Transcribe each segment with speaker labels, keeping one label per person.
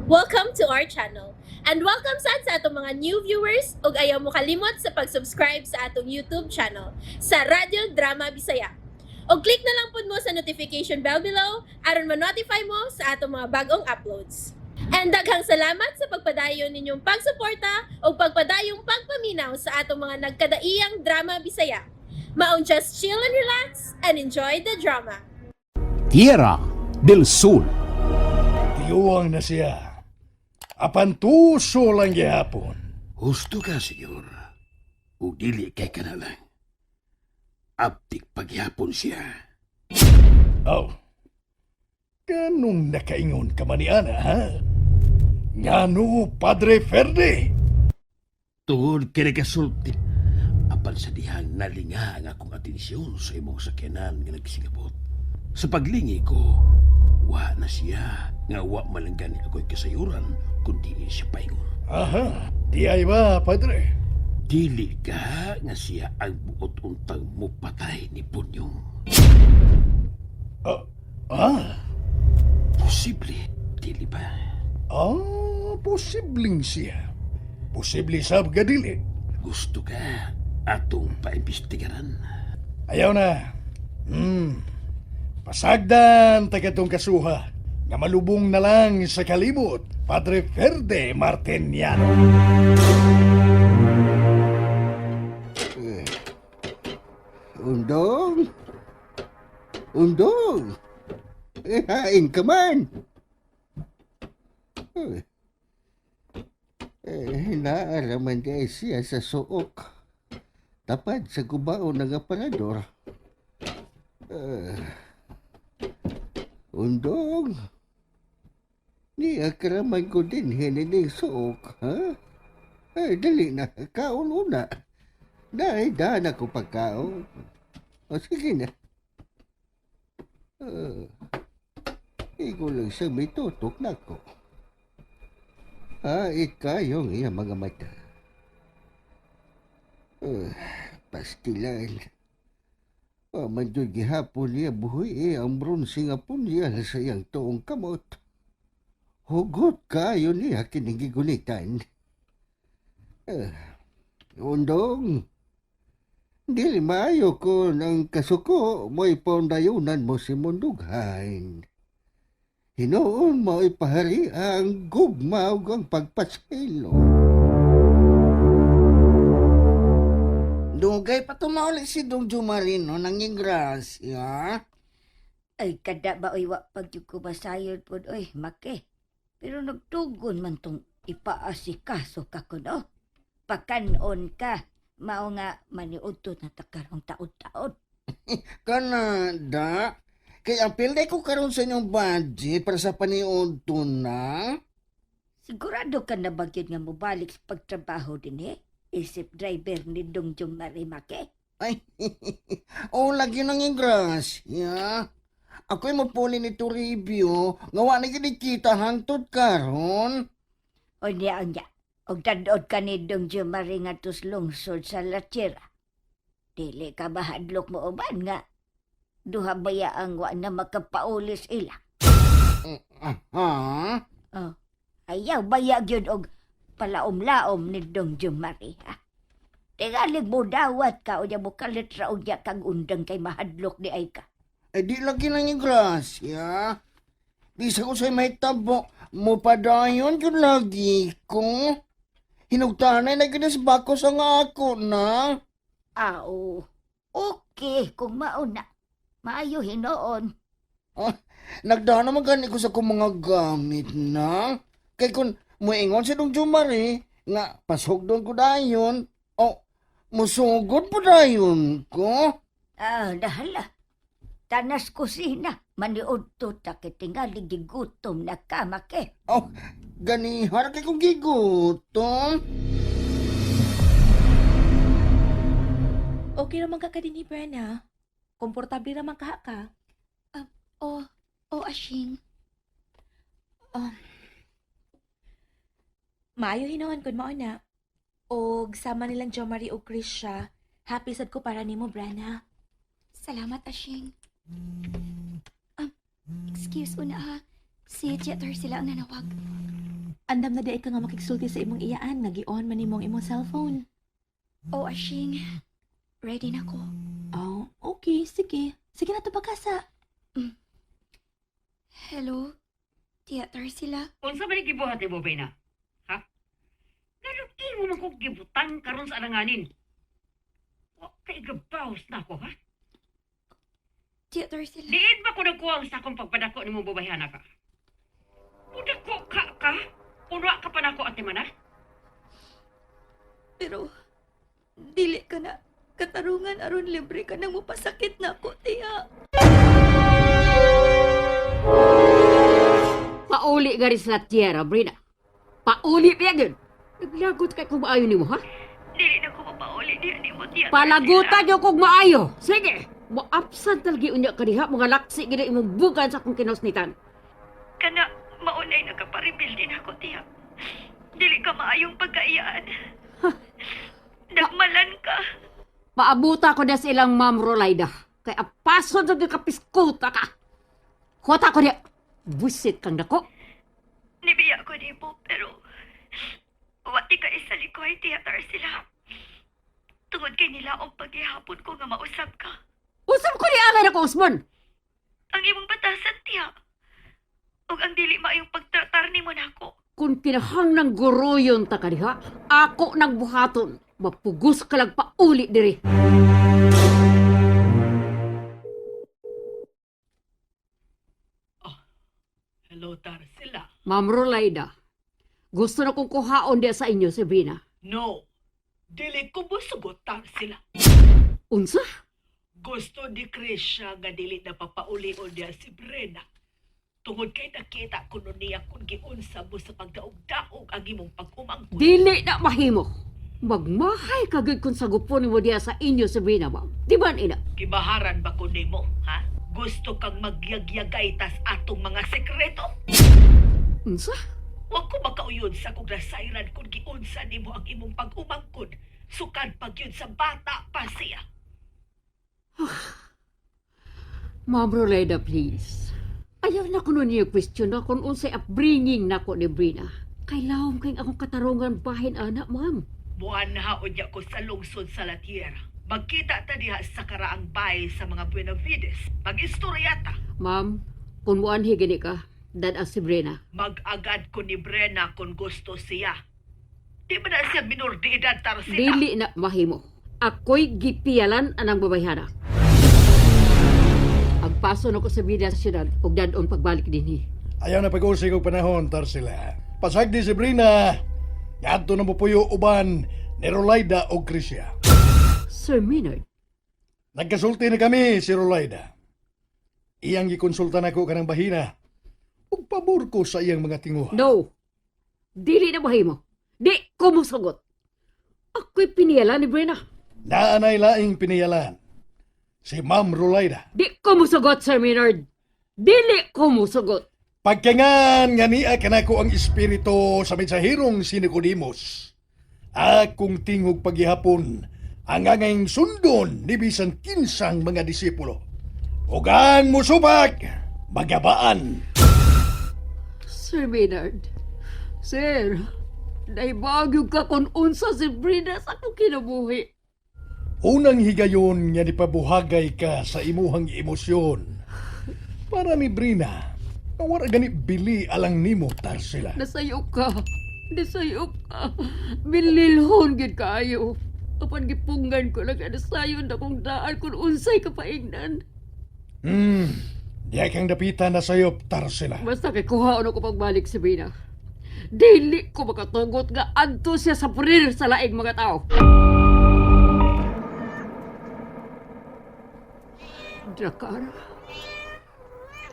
Speaker 1: Welcome to our channel. And welcome sa atong mga new viewers ug ayaw mo kalimot sa pag-subscribe sa atong YouTube channel sa Radio Drama Bisaya. O click na lang pud mo sa notification bell below aron ma-notify mo sa atong mga bagong uploads. And daghang salamat sa pagpadayon ninyong pagsuporta o pagpadayong pagpaminaw sa atong mga nagkadaiyang Drama Bisaya. Maong just chill and relax and enjoy the drama.
Speaker 2: Tierra del Sur.
Speaker 3: Tiyuwang na siya. Apan tuso lang gihapon.
Speaker 4: Husto ka, senyor. O dili kay ka na lang. Aptik paghapon siya.
Speaker 3: Oh. Ganong nakaingon ka maniana, ha? Ngano, Padre Ferde?
Speaker 4: Tungod kini kasulti. Apan sa dihang nalinga ang akong atensyon sa imong sakyanan nga nagsigabot. Sa paglingi ko, wa na siya. Nga wa malanggani ako'y kasayuran kundi siya paingon.
Speaker 3: Aha, di ay ba, Padre?
Speaker 4: Dili ka nga siya ang buot untang mupatay ni Punyong.
Speaker 3: Ah,
Speaker 4: Posible, dili ba?
Speaker 3: posibleng siya. Posible sab gadili.
Speaker 4: Gusto ka atong paimbestigaran?
Speaker 3: Ayaw na. Pasagdan tagatong kasuha. Nga malubong na lang sa kalimot, Padre Ferde Martiniano.
Speaker 5: Undong? Undong? Hain ka man. Naaraman di siya sa suok. Tapad sa gubaon ng aparador. Undong? Ni akaraman ko din hiniling suok, ha? Ay, dali na. Kaon una. Dahil daan ako pagkaon. O sige na. Ikaw lang sa may tutok na ko. Ikayong iya mga mata. Pastilan. Manjod gihapon niya buhay ang bronze nga punya sa iyang tuong kamot. Hugot kayo niya kinigigunitan. Undong. Dili maayo ko ng kasuko mo'y pondayunan mo si Mundughain. Hinoon mo ipahari ang gugma ug ang pagpasilo. Dugay pa tumawali si Dong Jumarino nanging grasya.
Speaker 6: Ay, kada ba oy wa pagyud ko basayod pod oy, make. Pero nagtugon man tong ipaasikaso ka ko no. Pakanon ka. Mao nga maniudto na takarong taon-taon.
Speaker 5: Kanada, kaya pilay ko karon sa inyong budget para sa paniudto na.
Speaker 6: Sigurado ka na bagyod nga mobalik sa pagtrabaho din Isip driver ni Dong Jong Marimake.
Speaker 5: Ay, lagi nang grasya. Ako'y mapuli ni Toribio, ngawa na kita hangtod karon.
Speaker 6: O niya. Og tadod ka ni Dong Jong Mari nga tus lungsod sa Lachira. Dili ka bahadlok mo uban nga. Duha baya ang wa na makapaulis ila. Oh, ayaw baya gyud og palaom-laom ni Dong Jong Mari, ha? Tigalig mo dawat ka o niya mo kalitra o niya kang undang kay mahadlok di ay ka.
Speaker 5: Di lagi nang grasya. Bisa ko sa'y may tabo, mo padayon yun lagi ko. Hinugtanay na ginas bako sa nga ako na.
Speaker 6: Okay, kung mauna. Maayo hinoon.
Speaker 5: Nagdaan naman gani ko sa kong mga gamit na. Kay kung muingon si Dong Jumari, nga pasugdon ko dayon, musugod po dayon ko.
Speaker 6: Dahala. Tanas kusina. Maniud to ta kitingali gigutom na kamake.
Speaker 5: Ganihar kay kong gigutom.
Speaker 7: Okay naman ka din ni Brenna. Komportable naman ka.
Speaker 8: Ashing.
Speaker 7: Maayo hinawan kun mao na. Og sama nilang Jo Marie og Krisha. Happy sad ko para nimo, Brenna.
Speaker 8: Salamat, Ashing. Excuse una ha. Si Jeter sila ang nanawag.
Speaker 7: andam na di ka nga makiksulti sa imong iyaan, nag-i-on man imong imong cellphone.
Speaker 8: Oh, Ashing. Ready na ko.
Speaker 7: Oh, okay, sige. Sige na to pagkasa.
Speaker 8: Hello? Theater sila?
Speaker 9: Unsa man gibuhat ni mo, Bena? Ha? Ganun imo man kong gibutan karon sa alanganin. Wa kay gabaws na ako, ha?
Speaker 8: Theater sila?
Speaker 9: Diin ba ko nagkuwang sa akong pagpadako ni mong babayhana ka? Pudako ka? Unwa ka pa na ako, ate mana?
Speaker 6: Pero, dili ka na katarungan aron libre ka nang mapasakit na ako, tiya.
Speaker 10: Pauli garis la tierra, Brina. Pauli pa yun. Naglagot kay kung maayo ni mo, ha?
Speaker 9: Dili na ko mapauli diyan ni mo, tiya.
Speaker 10: Palagutan niyo kung maayo. Sige. Mo-absent talagi unya ka diha. Mga laksi gina imong bugan sa kong kinosnitan.
Speaker 9: Kana, maunay nagkaparibil din ako, tiya. Dili ka maayong pagkaiyaan. Nagmalan ka.
Speaker 10: Paabuta ko na sa ilang Ma'am Rolayda. Kay apason sa kapiskuta ka. Kota ko niya. Busit kang dako.
Speaker 9: Nibiya ko ni mo, pero wati ka isa likoy theater sila. Tungod kay nila ang paghihapon ko nga mausap ka.
Speaker 10: Usap ko ni angay ako, Usman.
Speaker 9: Ang imong batasan, tiya. Ug ang dili maayong pagtratar ni mo nako.
Speaker 10: Kung pinahang ng guruyon ta ka diha, ako nang buhaton. Mapugos ka lang pauli diri.
Speaker 9: Hello, Tarsila.
Speaker 10: Ma'am Rolayda, gusto na kong kuhaon diya sa inyo, Sabrina.
Speaker 9: No, dili ko busugot, Tarsila.
Speaker 10: Unsa?
Speaker 9: Gusto ni Krisha nga dili na papauli-on niya si Brena. Tungod kay nakita ko nun niya kung giunsa mo sa pagdaog-daog ang imong pag-umangkot.
Speaker 10: Dili na mahimo. Magmahay kagad kung sagupon mo diya sa inyo, Sabrina, ma'am. Di ba, ina?
Speaker 9: Kibaharan ba ko nimo, ha? Gusto kang magyagyagay tas atong mga sekreto?
Speaker 10: Unsa?
Speaker 9: Huwag ko makauyon sa kung nasayran kung giunsa nimo ang imong pag-umangkod. Sukad pag yun sa bata pa siya.
Speaker 10: Ma'am Roleda, please. Ayaw na ko nun niyo question na kung unsay upbringing na ko ni Brina. Kailawom kayong akong katarungan bahin, anak, ma'am.
Speaker 9: Buwan na haon niya ko sa lungsod sa La Tierra. Magkita ta diha sa karaang bay sa mga Buenavides. Mag-istoryata.
Speaker 10: Ma'am, kung muanhi gini ka, dad si Brina.
Speaker 9: Mag-agad ko ni Brena kung gusto siya. Di ba na siya minor de edad, Tarsila?
Speaker 10: Dili na mahimo. Ako'y gipiyalan anang babayhana. Agpaso na ko sa bida sa syudad ug dadon pagbalik dinhi.
Speaker 3: Ayaw na pag-usig og panahon, Tarsila. Pasagdi si Brina. Yadto na mo puyo uban ni Rolayda o Krisya.
Speaker 10: Sir Maynard,
Speaker 3: Nagkasulti na kami si Rolayda. Iyang gikonsulta na ko kanang bahina. Ug pabor ko sa iyang mga tinguha.
Speaker 10: no. Dili na mahimo. Di ko mosugot. Ako'y piniyalan ni Brina.
Speaker 3: Naanay laing piniyalan. Si Ma'am Rolayda.
Speaker 10: Di ko mosugot, Sir Maynard. Dili ko mosugot.
Speaker 3: Pagkangan nga niya kanako ang espiritu sa mensahirong si Nicodemus. Akong tingog paghihapon ang angayng sundon ni bisan kinsang mga disipulo. Ugang musubak, magabaan.
Speaker 10: Sir Maynard, Sir, naibagyo ka kung unsa si Brina sa akong kinabuhi.
Speaker 3: Unang higayon nga nipabuhagay ka sa imuhang emosyon. Para ni Brina, ang wala gani bili alang nimo, Tarsila.
Speaker 10: Nasayo ka. Bililhon gid kaayo. Apan gipunggan ko lang nasayon na kong daan kung unsay kapaingnan.
Speaker 3: Diya kang dapitan na sayop, Tarsila.
Speaker 10: Basta kay kuhaon ako pagbalik si Brina. Dili ko makatugot nga adto siya sa purir sa laing mga tao. Drakara,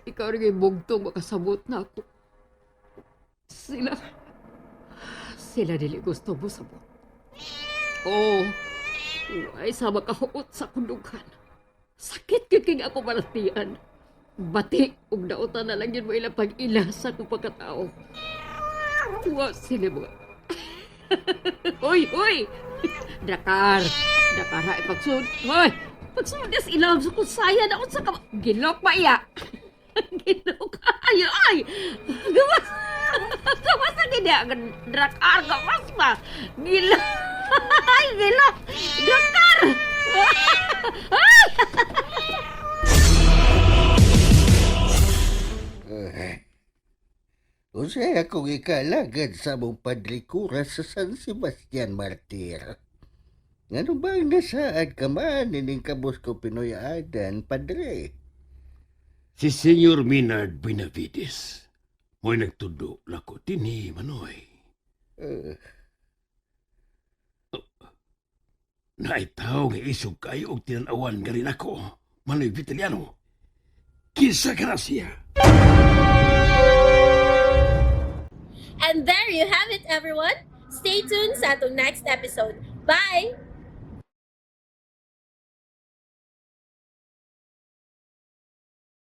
Speaker 10: ikaw rin yung bugtong makasabot na ako. Sila dili gusto mo sabot. Oo, ay sa makahuot sa kundugan. Sakit kiking ako malatian. Bati, ug nautan na lang yun mo ilang pag-ila sa kong pagkatao. Wa sila mo. Hoy! Dakar, ipagsun. Hoy! Pagsunod niya sa ilam sa kusaya na sa kam... Gilok pa iya! Gilok! Ay! Gawas! Gawas na dia ang drakar ka mas ba? Gila. Ay, gila. Drakar.
Speaker 5: Usay akong ikalagad sa mong padlikuras sa San Sebastian Martir. Ngano ba ang nasaad ka man ining kabus ko Pinoy Adan, padre?
Speaker 4: Si Senyor Minard Benavides. Mo'y nagtudo lako tini, Manoy. Naitaw nga isog kayo og tinanawan nga rin ako, Manoy Vitaliano. Kinsa ka na siya?
Speaker 1: And there you have it, everyone. Stay tuned sa atong next episode. Bye!